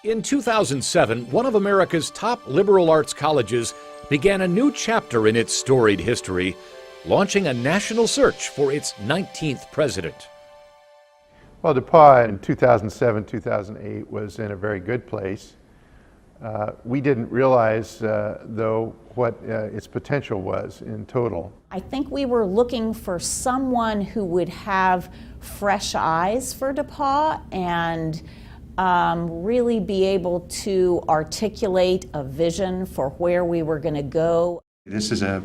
In 2007, one of America's top liberal arts colleges began a new chapter in its storied history, launching a national search for its 19th president. Well, DePauw in 2007, 2008 was in a very good place. We didn't realize, though, what its potential was in total. I think we were looking for someone who would have fresh eyes for DePauw and really be able to articulate a vision for where we were going to go. This is a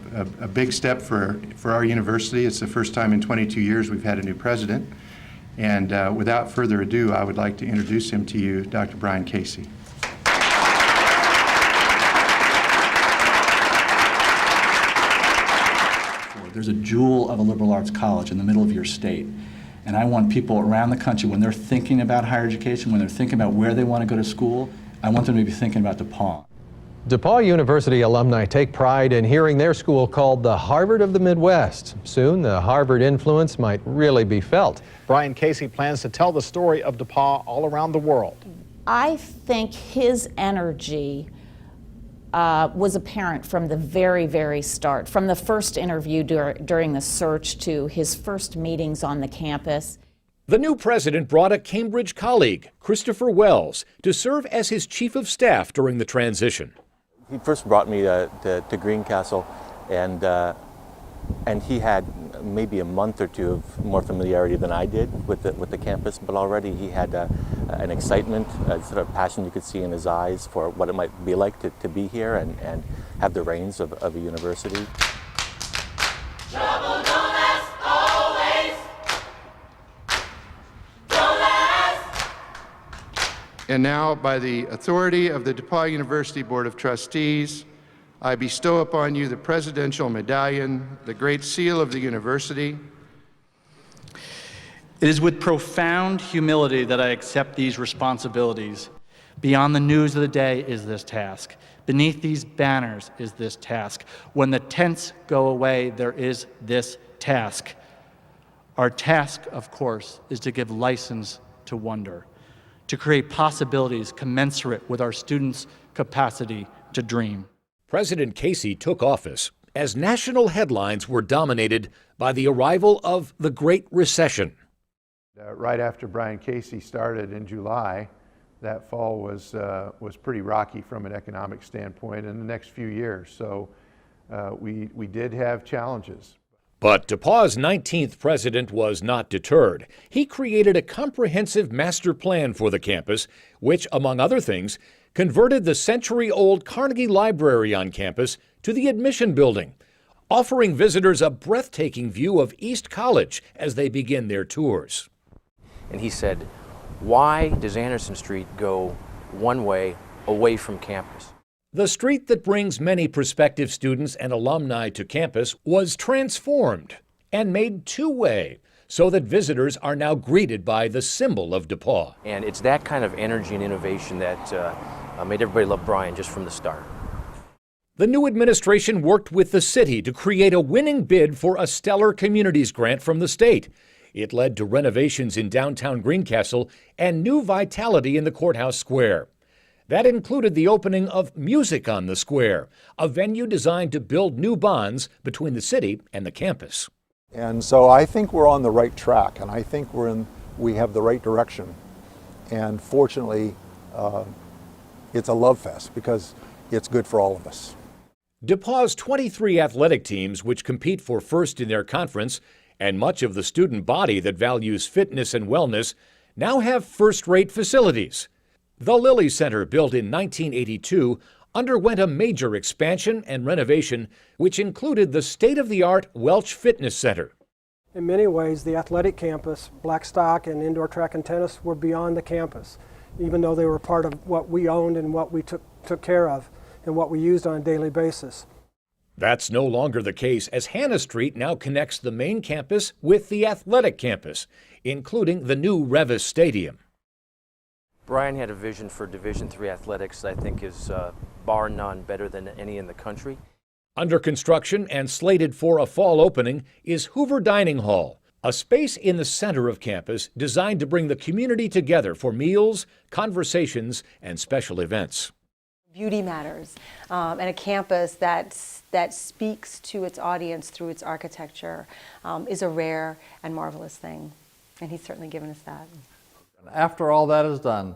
big step for our university. It's the first time in 22 years we've had a new president. And without further ado, I would like to introduce him to you, Dr. Brian Casey. There's a jewel of a liberal arts college in the middle of your state. And I want people around the country, when they're thinking about higher education, when they're thinking about where they want to go to school, I want them to be thinking about DePauw. DePauw University alumni take pride in hearing their school called the Harvard of the Midwest. Soon, the Harvard influence might really be felt. Brian Casey plans to tell the story of DePauw all around the world. I think his energy was apparent from the very, very start, from the first interview during the search to his first meetings on the campus. The new president brought a Cambridge colleague, Christopher Wells, to serve as his chief of staff during the transition. He first brought me to Greencastle, and he had maybe a month or two of more familiarity than I did with the campus, but already he had an excitement, a sort of passion you could see in his eyes for what it might be like to be here and have the reins of a university. Trouble don't last always. Don't last. And now, by the authority of the DePauw University Board of Trustees, I bestow upon you the Presidential Medallion, the Great Seal of the University. It is with profound humility that I accept these responsibilities. Beyond the news of the day is this task. Beneath these banners is this task. When the tents go away, there is this task. Our task, of course, is to give license to wonder, to create possibilities commensurate with our students' capacity to dream. President Casey took office as national headlines were dominated by the arrival of the Great Recession. Right after Brian Casey started in July, that fall was pretty rocky from an economic standpoint in the next few years. So we did have challenges. But DePauw's 19th president was not deterred. He created a comprehensive master plan for the campus, which, among other things, converted the century-old Carnegie Library on campus to the admission building, offering visitors a breathtaking view of East College as they begin their tours. And he said, why does Anderson Street go one way away from campus? The street that brings many prospective students and alumni to campus was transformed and made two-way so that visitors are now greeted by the symbol of DePauw. And it's that kind of energy and innovation that made everybody love Brian just from the start. The new administration worked with the city to create a winning bid for a Stellar Communities grant from the state. It led to renovations in downtown Greencastle and new vitality in the courthouse square. That included the opening of Music on the Square, a venue designed to build new bonds between the city and the campus. And so I think we're on the right track, and I think we have the right direction. And fortunately, it's a love fest because it's good for all of us. DePauw's 23 athletic teams, which compete for first in their conference, and much of the student body that values fitness and wellness, now have first-rate facilities. The Lilly Center, built in 1982, underwent a major expansion and renovation, which included the state-of-the-art Welch Fitness Center. In many ways, the athletic campus, Blackstock and indoor track and tennis, were beyond the campus, even though they were part of what we owned and what we took care of and what we used on a daily basis. That's no longer the case, as Hannah Street now connects the main campus with the athletic campus, including the new Revis Stadium. Brian had a vision for Division III athletics that I think is bar none better than any in the country. Under construction and slated for a fall opening is Hoover Dining Hall, a space in the center of campus designed to bring the community together for meals, conversations, and special events. Beauty matters, and a campus that speaks to its audience through its architecture is a rare and marvelous thing, and he's certainly given us that. After all that is done,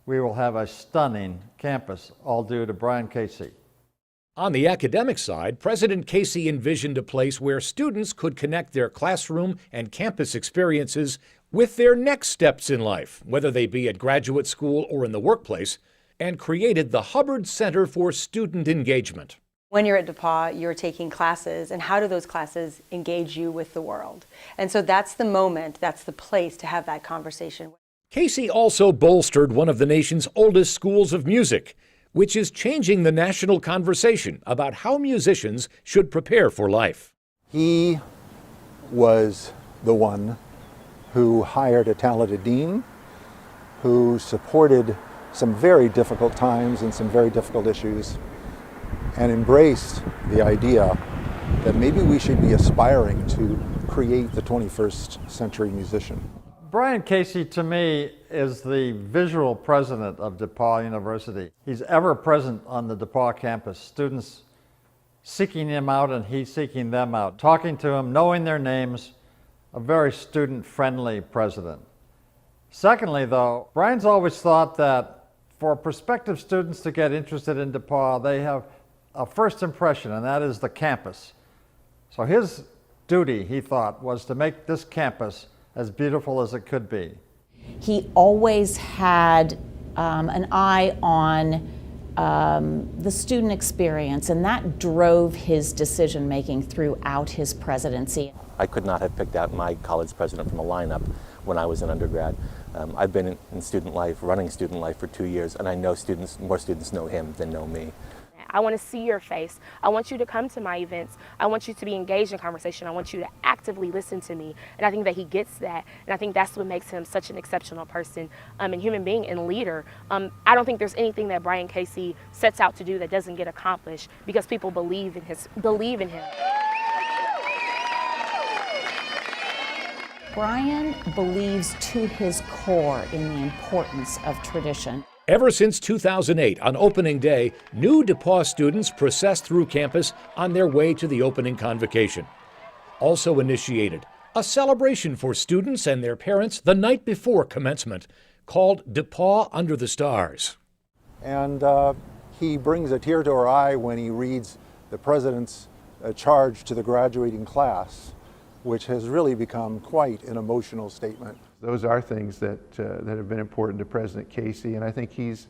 we will have a stunning campus, all due to Brian Casey. On the academic side, President Casey envisioned a place where students could connect their classroom and campus experiences with their next steps in life, whether they be at graduate school or in the workplace, and created the Hubbard Center for Student Engagement. When you're at DePauw, you're taking classes, and how do those classes engage you with the world? And so that's the moment, that's the place to have that conversation. Casey also bolstered one of the nation's oldest schools of music, which is changing the national conversation about how musicians should prepare for life. He was the one who hired a talented dean, who supported some very difficult times and some very difficult issues, and embraced the idea that maybe we should be aspiring to create the 21st century musician. Brian Casey, to me, is the visual president of DePauw University. He's ever present on the DePauw campus, students seeking him out and he's seeking them out, talking to him, knowing their names, a very student-friendly president. Secondly, though, Brian's always thought that for prospective students to get interested in DePauw, they have a first impression, and that is the campus. So his duty, he thought, was to make this campus as beautiful as it could be. He always had an eye on the student experience, and that drove his decision-making throughout his presidency. I could not have picked out my college president from a lineup when I was an undergrad. I've been in student life, running student life for 2 years, and I know more students know him than know me. I want to see your face. I want you to come to my events. I want you to be engaged in conversation. I want you to actively listen to me. And I think that he gets that. And I think that's what makes him such an exceptional person and human being and leader. I don't think there's anything that Brian Casey sets out to do that doesn't get accomplished because people believe in him. Brian believes to his core in the importance of tradition. Ever since 2008, on opening day, new DePauw students processed through campus on their way to the opening convocation. Also initiated a celebration for students and their parents the night before commencement, called DePauw Under the Stars. And he brings a tear to our eye when he reads the president's charge to the graduating class, which has really become quite an emotional statement. Those are things that have been important to President Casey, and I think he's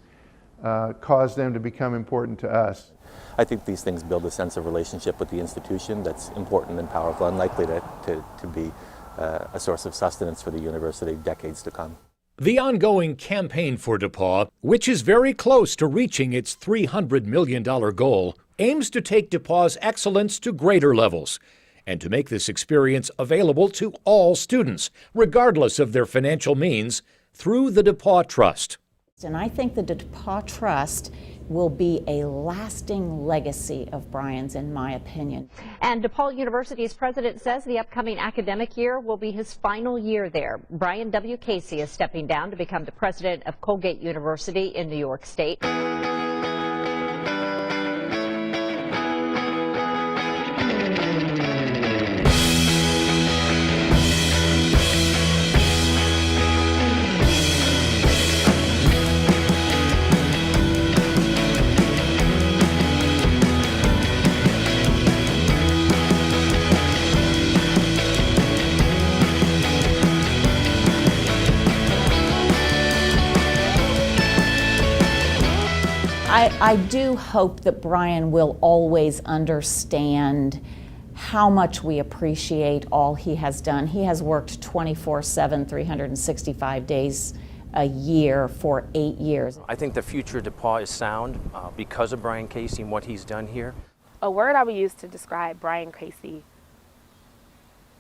caused them to become important to us. I think these things build a sense of relationship with the institution that's important and powerful and likely to be a source of sustenance for the university decades to come. The ongoing campaign for DePauw, which is very close to reaching its $300 million goal, aims to take DePauw's excellence to greater levels and to make this experience available to all students, regardless of their financial means, through the DePauw Trust. And I think the DePauw Trust will be a lasting legacy of Brian's, in my opinion. And DePauw University's president says the upcoming academic year will be his final year there. Brian W. Casey is stepping down to become the president of Colgate University in New York State. I do hope that Brian will always understand how much we appreciate all he has done. He has worked 24/7, 365 days a year for 8 years. I think the future of DePauw is sound because of Brian Casey and what he's done here. A word I would use to describe Brian Casey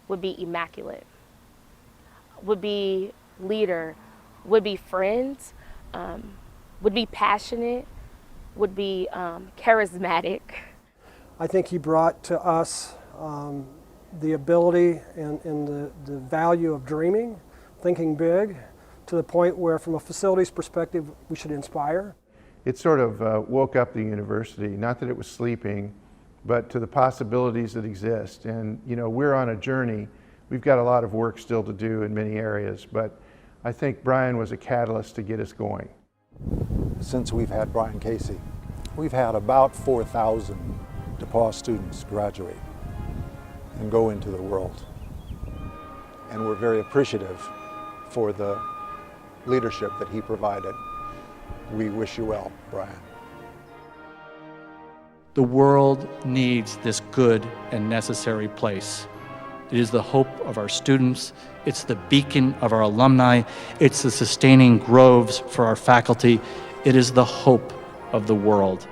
would be immaculate, would be leader, would be friends, would be passionate, would be charismatic. I think he brought to us the ability and the value of dreaming, thinking big, to the point where from a facilities perspective we should inspire. It sort of woke up the university, not that it was sleeping, but to the possibilities that exist. And you know, we're on a journey. We've got a lot of work still to do in many areas, but I think Brian was a catalyst to get us going. Since we've had Brian Casey, we've had about 4,000 DePauw students graduate and go into the world. And we're very appreciative for the leadership that he provided. We wish you well, Brian. The world needs this good and necessary place. It is the hope of our students, it's the beacon of our alumni, it's the sustaining groves for our faculty, it is the hope of the world.